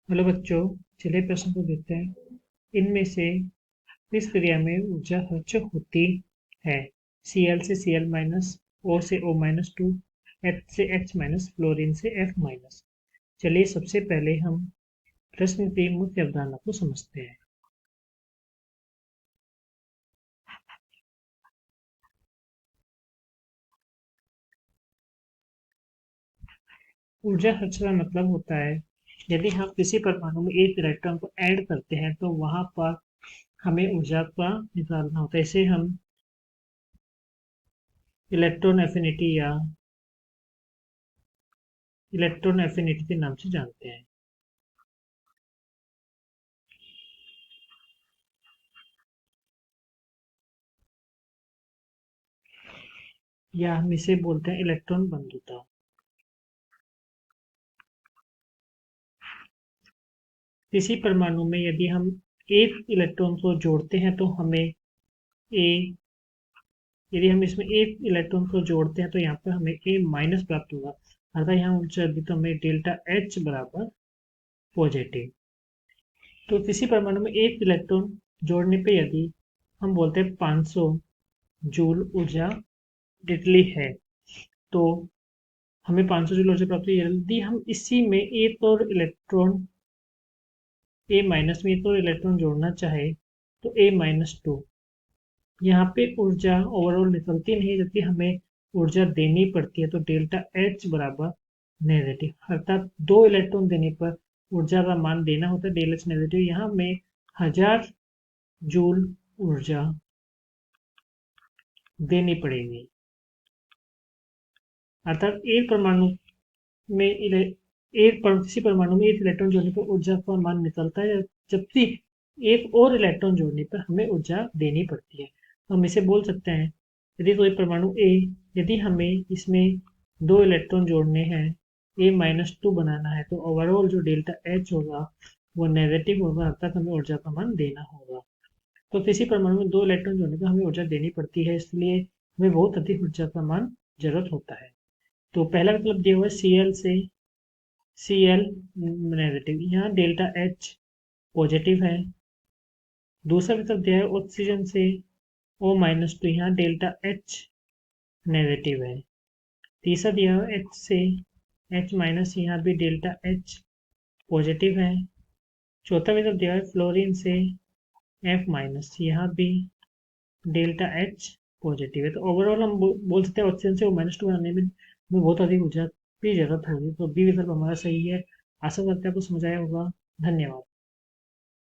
Hello बच्चों, चलिए प्रश्न को देखते हैं। इनमें से किस क्रिया में ऊर्जा खर्च होती है? Cl से Cl माइनस, O से O माइनस टू, H से H माइनस, फ्लोरीन से F माइनस। चलिए सबसे पहले हम प्रश्न की मुख्य अवधारणा को समझते हैं। ऊर्जा खर्च का मतलब होता है, यदि हम किसी परमाणु में एक इलेक्ट्रॉन को ऐड करते हैं तो वहां पर हमें ऊर्जा का निकालना होता है। इसे हम इलेक्ट्रॉन एफिनिटी या इलेक्ट्रॉन एफिनिटी के नाम से जानते हैं, या हम इसे बोलते हैं इलेक्ट्रॉन बंधुता। किसी परमाणु में यदि हम एक इलेक्ट्रॉन को जोड़ते हैं तो हमें ए यदि हम इसमें एक इलेक्ट्रॉन को जोड़ते हैं तो यहाँ पर हमें ए माइनस प्राप्त होगा, अर्थात यहाँ ऊर्जा दी तो हमें डेल्टा एच बराबर पॉजिटिव। तो किसी परमाणु में एक इलेक्ट्रॉन जोड़ने पे यदि हम बोलते हैं 500 जूल ऊर्जा डिटली है, तो हमें 500 जूल ऊर्जा प्राप्त हुई। यदि हम इसी में एक और इलेक्ट्रॉन ए माइनस में एक और इलेक्ट्रॉन जोड़ना चाहे तो ए माइनस टू, यहाँ पे ऊर्जा ओवरऑल निकलती नहीं जबकि हमें ऊर्जा देनी पड़ती है, तो डेल्टा एच बराबर नेगेटिव, अर्थात 2 इलेक्ट्रॉन देने पर ऊर्जा का मान देना होता है डेल एच नेगेटिव। यहाँ में 1000 जूल ऊर्जा देनी पड़ेगी, अर्थात एक परमाणु में किसी परमाणु में एक इलेक्ट्रॉन जोड़ने पर ऊर्जा का मान निकलता है, जबकि एक और इलेक्ट्रॉन जोड़ने पर हमें ऊर्जा देनी पड़ती है। हम इसे बोल सकते हैं, यदि कोई परमाणु ए, यदि हमें इसमें 2 इलेक्ट्रॉन जोड़ने हैं, ए माइनस टू बनाना है, तो ओवरऑल जो डेल्टा एच होगा वो नेगेटिव होगा, अर्थात हमें ऊर्जा का मान देना होगा। तो किसी परमाणु में 2 इलेक्ट्रॉन जोड़ने पर हमें ऊर्जा देनी पड़ती है, इसलिए हमें बहुत अधिक ऊर्जा का मान जरूरत होता है। तो पहला मतलब दिया हुआ है Cl से Cl नेगेटिव, यहाँ डेल्टा एच पॉजिटिव है। दूसरा विकल्प दिया है ऑक्सीजन से O माइनस टू, यहाँ डेल्टा एच नेगेटिव है। तीसरा दिया है H से H माइनस, यहाँ भी डेल्टा एच पॉजिटिव है। चौथा विकल्प दिया है फ्लोरीन से F माइनस, यहाँ भी डेल्टा एच पॉजिटिव है। तो ओवरऑल हम बोल सकते हैं ऑक्सीजन से O माइनस टू बनाने में बहुत अधिक ऊर्जा की जरूरत होगी, तो बी विकल्प हमारा सही है। आशा करते हैं आपको समझ आया होगा। धन्यवाद।